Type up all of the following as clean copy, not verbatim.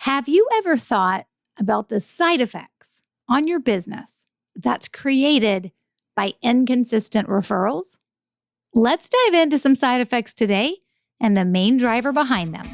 Have you ever thought about the side effects on your business that's created by inconsistent referrals? Let's dive into some side effects today and the main driver behind them.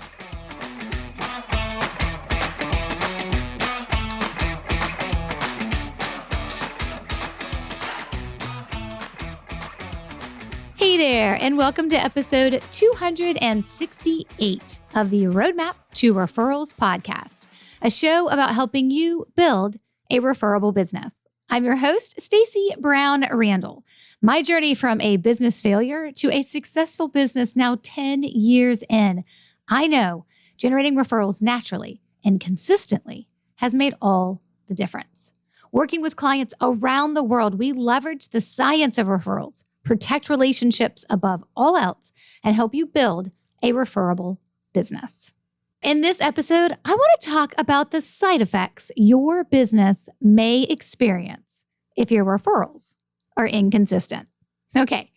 Hey there, and welcome to episode 268 of the Roadmap to Referrals podcast, a show about helping you build a referable business. I'm your host, Stacey Brown Randall. My journey from a business failure to a successful business now 10 years in. I know generating referrals naturally and consistently has made all the difference. Working with clients around the world, we leverage the science of referrals, protect relationships above all else, and help you build a referable business. In this episode, I want to talk about the side effects your business may experience if your referrals are inconsistent. Okay,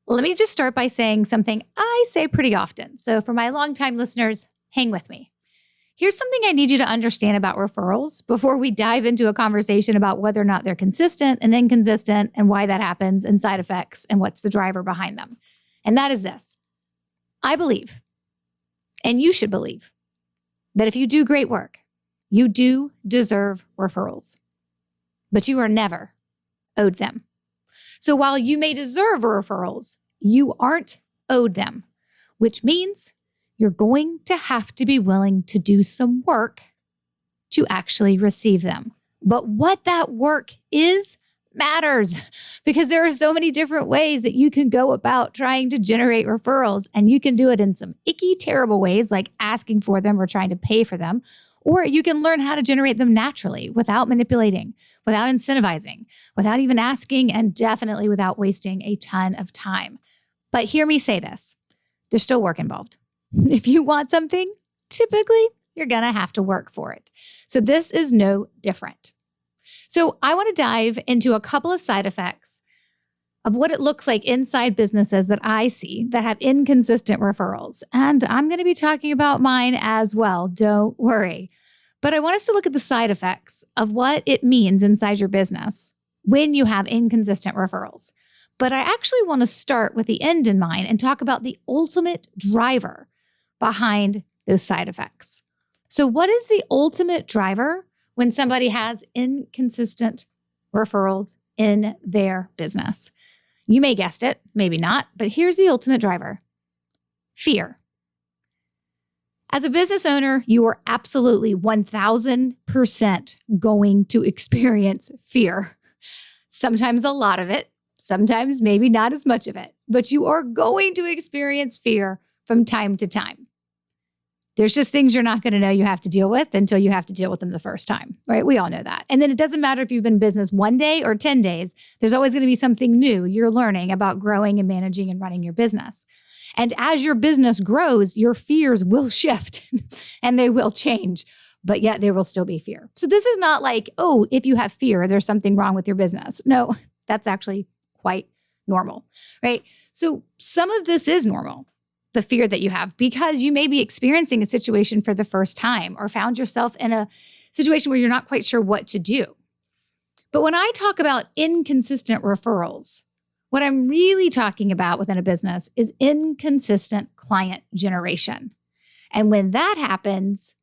let me just start by saying something I say pretty often. So for my longtime listeners, hang with me. Here's something I need you to understand about referrals before we dive into a conversation about whether or not they're consistent and inconsistent and why that happens and side effects and what's the driver behind them. And that is this. I believe, and you should believe, that if you do great work, you do deserve referrals, but you are never owed them. So while you may deserve referrals, you aren't owed them, which means you're going to have to be willing to do some work to actually receive them. But what that work is matters, because there are so many different ways that you can go about trying to generate referrals, and you can do it in some icky, terrible ways like asking for them or trying to pay for them, or you can learn how to generate them naturally without manipulating, without incentivizing, without even asking, and definitely without wasting a ton of time. But hear me say this, there's still work involved. If you want something, typically you're going to have to work for it. So this is no different. So I want to dive into a couple of side effects of what it looks like inside businesses that I see that have inconsistent referrals. And I'm going to be talking about mine as well. Don't worry. But I want us to look at the side effects of what it means inside your business when you have inconsistent referrals. But I actually want to start with the end in mind and talk about the ultimate driver behind those side effects. So what is the ultimate driver when somebody has inconsistent referrals in their business? You may guessed it, maybe not, but here's the ultimate driver: fear. As a business owner, you are absolutely 1000% going to experience fear. Sometimes a lot of it, sometimes maybe not as much of it, but you are going to experience fear from time to time. There's just things you're not going to know you have to deal with until you have to deal with them the first time, right? We all know that. And then it doesn't matter if you've been in business 1 day or 10 days, there's always going to be something new you're learning about growing and managing and running your business. And as your business grows, your fears will shift and they will change, but yet there will still be fear. So this is not like, oh, if you have fear, there's something wrong with your business. No, that's actually quite normal, right? So some of this is normal, the fear that you have, because you may be experiencing a situation for the first time or found yourself in a situation where you're not quite sure what to do. But when I talk about inconsistent referrals, what I'm really talking about within a business is inconsistent client generation. And when that happens,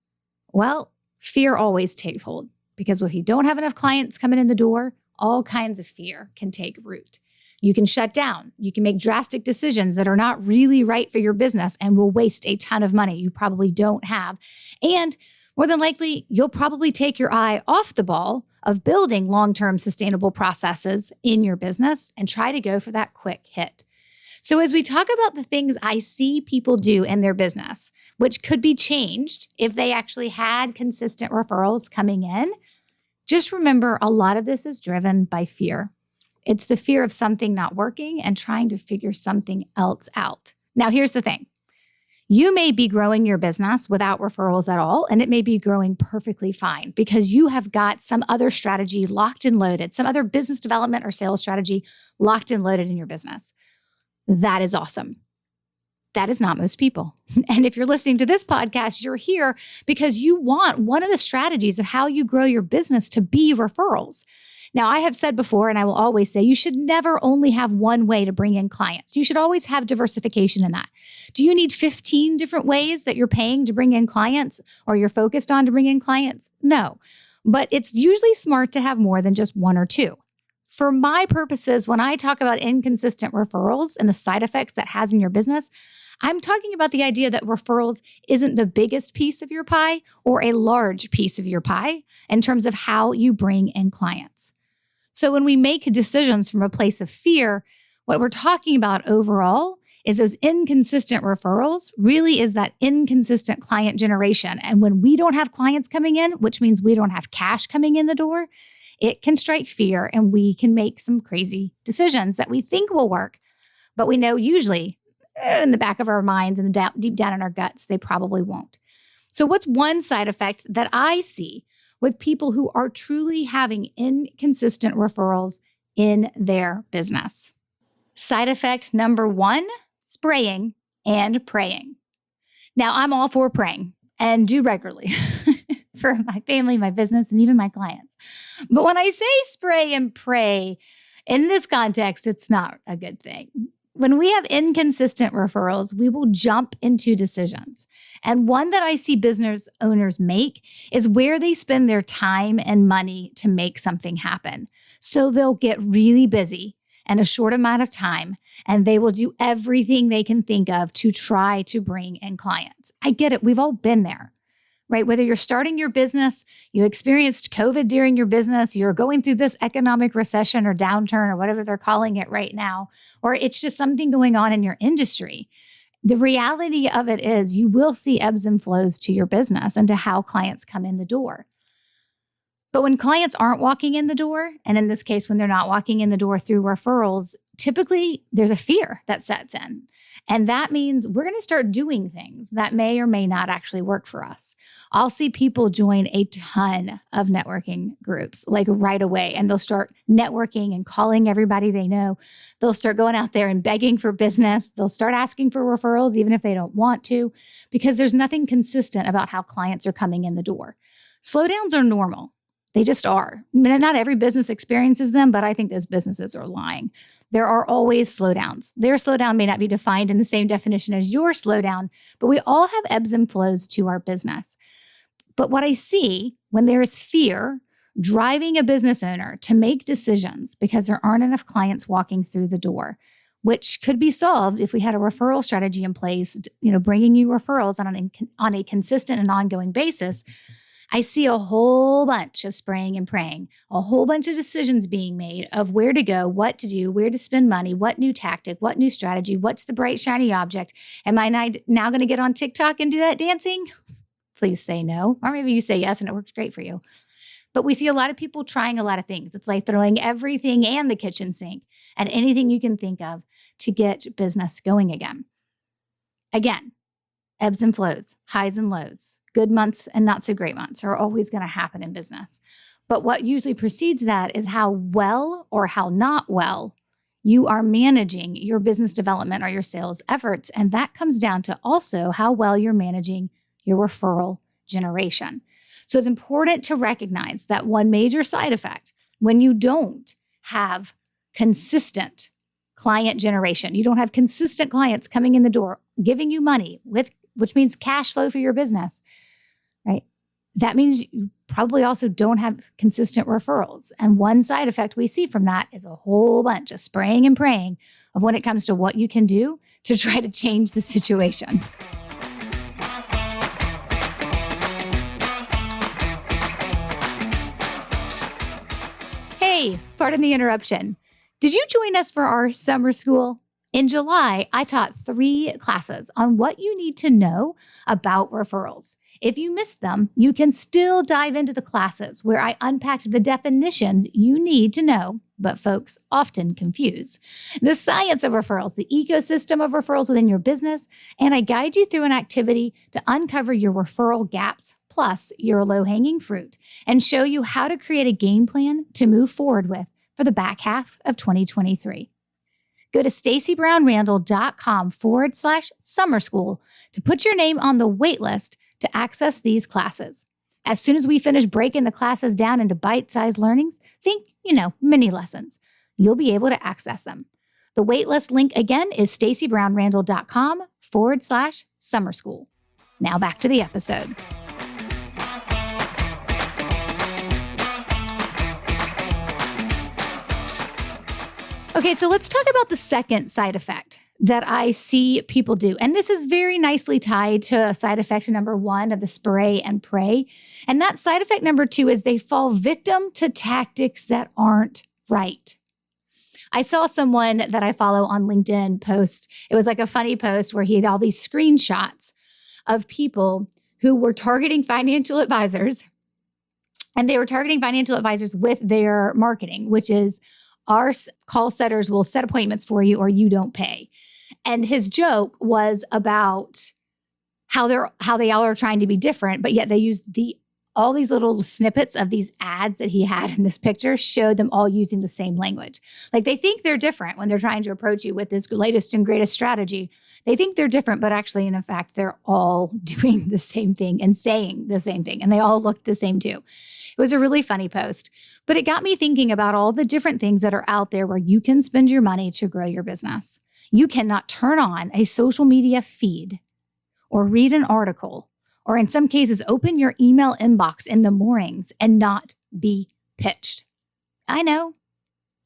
well, fear always takes hold, because when you don't have enough clients coming in the door, all kinds of fear can take root. You can shut down. You can make drastic decisions that are not really right for your business and will waste a ton of money you probably don't have. And more than likely, you'll probably take your eye off the ball of building long-term sustainable processes in your business and try to go for that quick hit. So as we talk about the things I see people do in their business, which could be changed if they actually had consistent referrals coming in, just remember a lot of this is driven by fear. It's the fear of something not working and trying to figure something else out. Now, here's the thing. You may be growing your business without referrals at all, and it may be growing perfectly fine because you have got some other strategy locked and loaded, some other business development or sales strategy locked and loaded in your business. That is awesome. That is not most people. And if you're listening to this podcast, you're here because you want one of the strategies of how you grow your business to be referrals. Now, I have said before, and I will always say, you should never only have one way to bring in clients. You should always have diversification in that. Do you need 15 different ways that you're paying to bring in clients or you're focused on to bring in clients? No, but it's usually smart to have more than just one or two. For my purposes, when I talk about inconsistent referrals and the side effects that has in your business, I'm talking about the idea that referrals isn't the biggest piece of your pie or a large piece of your pie in terms of how you bring in clients. So when we make decisions from a place of fear, what we're talking about overall is those inconsistent referrals really is that inconsistent client generation. And when we don't have clients coming in, which means we don't have cash coming in the door, it can strike fear and we can make some crazy decisions that we think will work, but we know usually in the back of our minds and deep down in our guts, they probably won't. So what's one side effect that I see with people who are truly having inconsistent referrals in their business? Side effect number one, spraying and praying. Now, I'm all for praying and do regularly for my family, my business, and even my clients. But when I say spray and pray, in this context, it's not a good thing. When we have inconsistent referrals, we will jump into decisions. And one that I see business owners make is where they spend their time and money to make something happen. So they'll get really busy in a short amount of time, and they will do everything they can think of to try to bring in clients. I get it. We've all been there. Right? Whether you're starting your business, you experienced COVID during your business, you're going through this economic recession or downturn or whatever they're calling it right now, or it's just something going on in your industry. The reality of it is you will see ebbs and flows to your business and to how clients come in the door. But when clients aren't walking in the door, and in this case, when they're not walking in the door through referrals, typically there's a fear that sets in. And that means we're going to start doing things that may or may not actually work for us. I'll see people join a ton of networking groups like right away, and they'll start networking and calling everybody they know. They'll start going out there and begging for business. They'll start asking for referrals, even if they don't want to, because there's nothing consistent about how clients are coming in the door. Slowdowns are normal. They just are. Not every business experiences them, but I think those businesses are lying. There are always slowdowns. Their slowdown may not be defined in the same definition as your slowdown, but we all have ebbs and flows to our business. But what I see when there is fear driving a business owner to make decisions because there aren't enough clients walking through the door, which could be solved if we had a referral strategy in place, bringing you referrals on a consistent and ongoing basis. I see a whole bunch of spraying and praying, a whole bunch of decisions being made of where to go, what to do, where to spend money, what new tactic, what new strategy, what's the bright, shiny object. Am I now going to get on TikTok and do that dancing? Please say no. Or maybe you say yes and it works great for you. But we see a lot of people trying a lot of things. It's like throwing everything and the kitchen sink at anything you can think of to get business going again. Again, ebbs and flows, highs and lows, good months and not so great months are always going to happen in business. But what usually precedes that is how well or how not well you are managing your business development or your sales efforts. And that comes down to also how well you're managing your referral generation. So it's important to recognize that one major side effect when you don't have consistent client generation, you don't have consistent clients coming in the door, giving you money which means cash flow for your business, right? That means you probably also don't have consistent referrals. And one side effect we see from that is a whole bunch of spraying and praying of when it comes to what you can do to try to change the situation. Hey, pardon the interruption. Did you join us for our summer school? In July, I taught 3 classes on what you need to know about referrals. If you missed them, you can still dive into the classes where I unpacked the definitions you need to know, but folks often confuse. The science of referrals, the ecosystem of referrals within your business, and I guide you through an activity to uncover your referral gaps plus your low-hanging fruit and show you how to create a game plan to move forward with for the back half of 2023. Go to stacybrownrandall.com/summer school to put your name on the wait list to access these classes. As soon as we finish breaking the classes down into bite-sized learnings, think, mini lessons, you'll be able to access them. The waitlist link again is stacybrownrandall.com/summer school. Now back to the episode. Okay, so let's talk about the second side effect that I see people do. And this is very nicely tied to side effect number 1 of the spray and pray. And that side effect number 2 is they fall victim to tactics that aren't right. I saw someone that I follow on LinkedIn post. It was like a funny post where he had all these screenshots of people who were targeting financial advisors. And they were targeting financial advisors with their marketing, which is our call setters will set appointments for you or you don't pay. And his joke was about how they all are trying to be different, but yet they use all these little snippets of these ads that he had in this picture showed them all using the same language. Like they think they're different when they're trying to approach you with this latest and greatest strategy. They think they're different, but actually, in fact, they're all doing the same thing and saying the same thing. And they all look the same too. It was a really funny post, but it got me thinking about all the different things that are out there where you can spend your money to grow your business. You cannot turn on a social media feed or read an article, or in some cases, open your email inbox in the mornings and not be pitched. I know.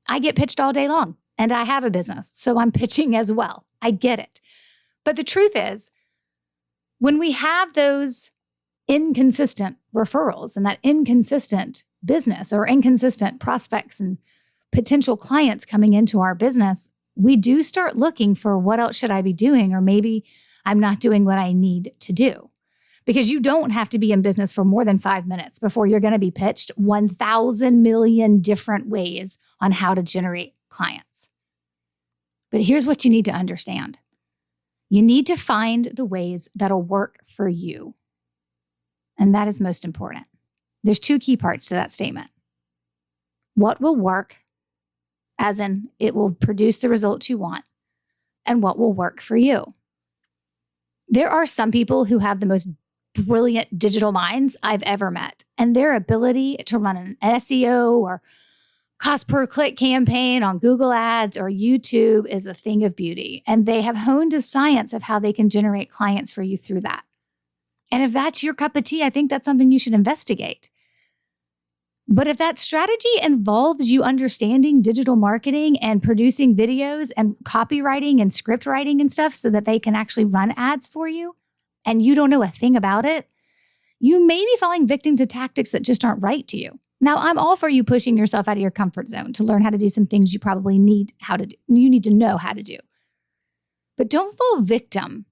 I get pitched all day long, and I have a business, so I'm pitching as well. I get it. But the truth is, when we have those inconsistent referrals and that inconsistent business or inconsistent prospects and potential clients coming into our business, we do start looking for what else should I be doing, or maybe I'm not doing what I need to do. Because you don't have to be in business for more than 5 minutes before you're going to be pitched 1,000 million different ways on how to generate clients. But here's what you need to understand. You need to find the ways that'll work for you. And that is most important. There's 2 key parts to that statement. What will work, as in it will produce the results you want, and what will work for you. There are some people who have the most brilliant digital minds I've ever met, and their ability to run an SEO or cost per click campaign on Google Ads or YouTube is a thing of beauty. And they have honed a science of how they can generate clients for you through that. And if that's your cup of tea, I think that's something you should investigate. But if that strategy involves you understanding digital marketing and producing videos and copywriting and script writing and stuff so that they can actually run ads for you, and you don't know a thing about it, you may be falling victim to tactics that just aren't right to you. Now, I'm all for you pushing yourself out of your comfort zone to learn how to do some things you probably need to know how to do. But don't fall victim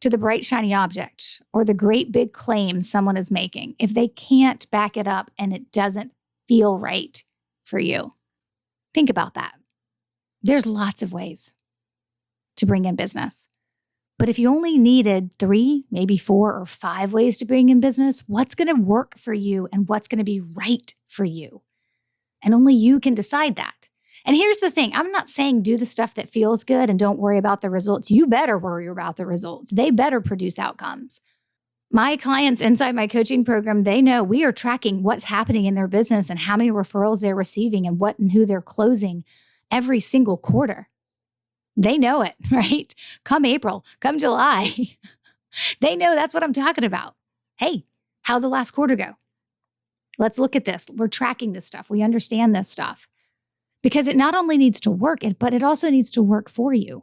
to the bright, shiny object or the great big claim someone is making if they can't back it up and it doesn't feel right for you. Think about that. There's lots of ways to bring in business. But if you only needed 3, maybe 4 or 5 ways to bring in business, what's going to work for you and what's going to be right for you? And only you can decide that. And here's the thing. I'm not saying do the stuff that feels good and don't worry about the results. You better worry about the results. They better produce outcomes. My clients inside my coaching program, they know we are tracking what's happening in their business and how many referrals they're receiving and what and who they're closing every single quarter. They know it, right? Come April, come July. They know that's what I'm talking about. Hey, how'd the last quarter go? Let's look at this. We're tracking this stuff. We understand this stuff. Because it not only needs to work, but it also needs to work for you.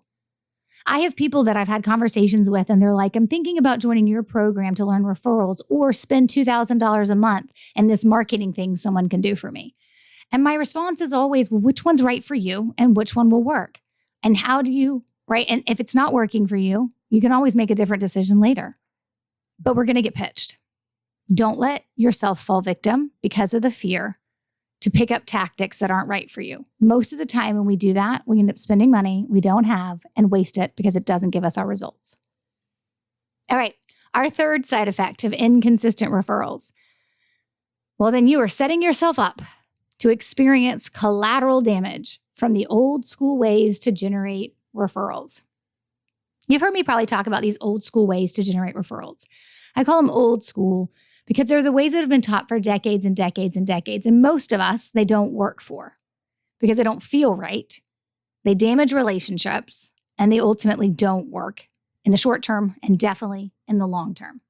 I have people that I've had conversations with, and they're like, I'm thinking about joining your program to learn referrals or spend $2,000 a month in this marketing thing someone can do for me. And my response is always, well, which one's right for you and which one will work? And how do you, right? And if it's not working for you, you can always make a different decision later. But we're going to get pitched. Don't let yourself fall victim because of the fear to pick up tactics that aren't right for you. Most of the time when we do that, we end up spending money we don't have and waste it because it doesn't give us our results. All right, our third side effect of inconsistent referrals. Well, then you are setting yourself up to experience collateral damage from the old school ways to generate referrals. You've heard me probably talk about these old school ways to generate referrals. I call them old school because they're the ways that have been taught for decades and decades and decades. And most of us, they don't work for because they don't feel right. They damage relationships and they ultimately don't work in the short term and definitely in the long term.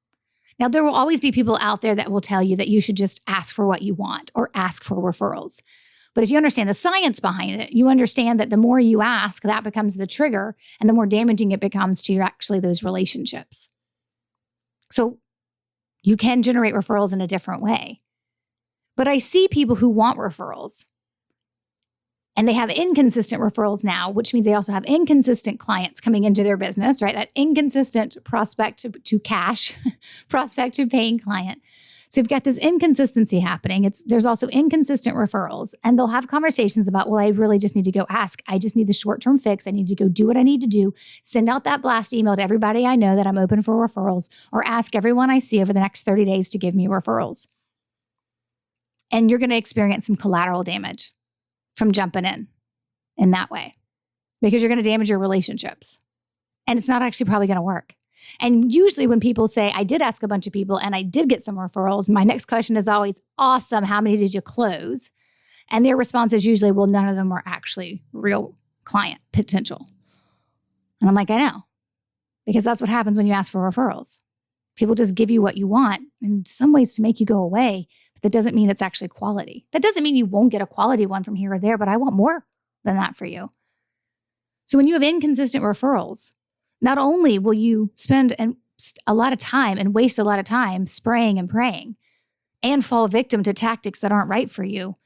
Now, there will always be people out there that will tell you that you should just ask for what you want or ask for referrals. But if you understand the science behind it, you understand that the more you ask, that becomes the trigger and the more damaging it becomes to actually those relationships. So you can generate referrals in a different way. But I see people who want referrals and they have inconsistent referrals now, which means they also have inconsistent clients coming into their business, right? That inconsistent prospect to cash, prospect to paying client. So you've got this inconsistency happening. There's also inconsistent referrals, and they'll have conversations about, well, I really just need to go ask. I just need the short-term fix. I need to go do what I need to do, send out that blast email to everybody I know that I'm open for referrals, or ask everyone I see over the next 30 days to give me referrals. And you're going to experience some collateral damage from jumping in that way because you're going to damage your relationships. And it's not actually probably going to work. And usually when people say, I did ask a bunch of people and I did get some referrals, my next question is always, awesome, how many did you close? And their response is usually, well, none of them were actually real client potential. And I'm like, I know, because that's what happens when you ask for referrals. People just give you what you want in some ways to make you go away, but that doesn't mean it's actually quality. That doesn't mean you won't get a quality one from here or there, but I want more than that for you. So when you have inconsistent referrals, not only will you spend a lot of time and waste a lot of time spraying and praying and fall victim to tactics that aren't right for you,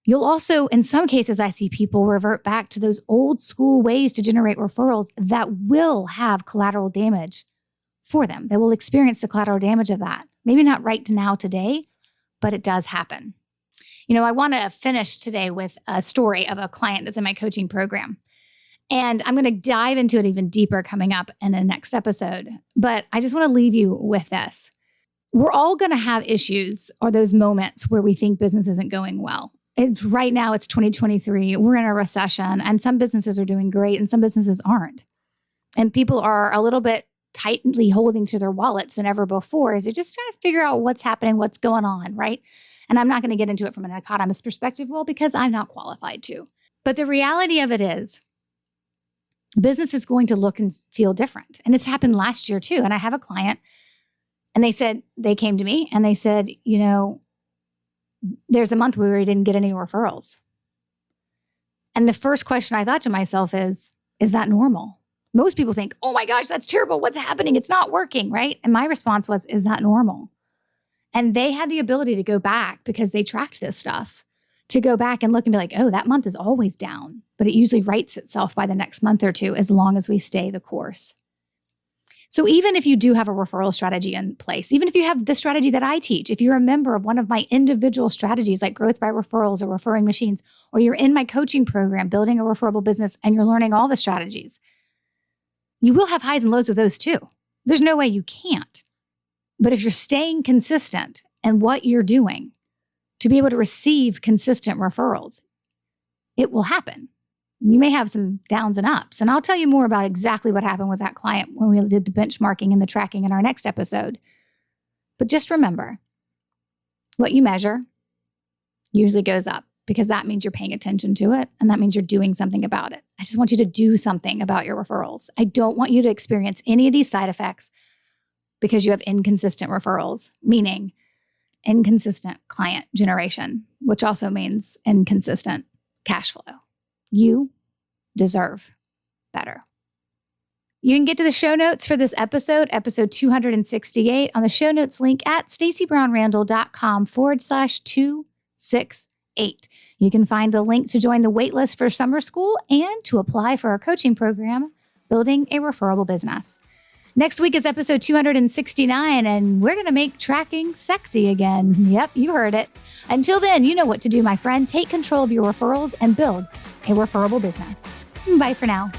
you'll also, in some cases, I see people revert back to those old school ways to generate referrals that will have collateral damage for them. They will experience the collateral damage of that. Maybe not right now today, but it does happen. You know, I want to finish today with a story of a client that's in my coaching program. And I'm going to dive into it even deeper coming up in the next episode. But I just want to leave you with this. We're all going to have issues or those moments where we think business isn't going well. Right now, it's 2023. We're in a recession and some businesses are doing great and some businesses aren't. And people are a little bit tightly holding to their wallets than ever before as they're just trying to figure out what's happening, what's going on, right? And I'm not going to get into it from an economist perspective, well, because I'm not qualified to. But the reality of it is, business is going to look and feel different. And it's happened last year too. And I have a client and they came to me and they said, you know, there's a month where we didn't get any referrals. And the first question I thought to myself is that normal? Most people think, oh my gosh, that's terrible. What's happening? It's not working, right? And my response was, is that normal? And they had the ability to go back because they tracked this stuff, to go back and look and be like, oh, that month is always down, but it usually rights itself by the next month or two as long as we stay the course. So even if you do have a referral strategy in place, even if you have the strategy that I teach, if you're a member of one of my individual strategies like Growth by Referrals or Referring Machines, or you're in my coaching program, Building a Referable Business, and you're learning all the strategies, you will have highs and lows with those too. There's no way you can't. But if you're staying consistent in what you're doing, to be able to receive consistent referrals, it will happen. You may have some downs and ups. And I'll tell you more about exactly what happened with that client when we did the benchmarking and the tracking in our next episode. But just remember, what you measure usually goes up because that means you're paying attention to it. And that means you're doing something about it. I just want you to do something about your referrals. I don't want you to experience any of these side effects because you have inconsistent referrals, meaning inconsistent client generation, which also means inconsistent cash flow. You deserve better. You can get to the show notes for this episode 268, on the show notes link at stacybrownrandall.com/268. You can find the link to join the waitlist for summer school and to apply for our coaching program, Building a Referable Business. Next week is episode 269, and we're going to make tracking sexy again. Yep, you heard it. Until then, you know what to do, my friend. Take control of your referrals and build a referable business. Bye for now.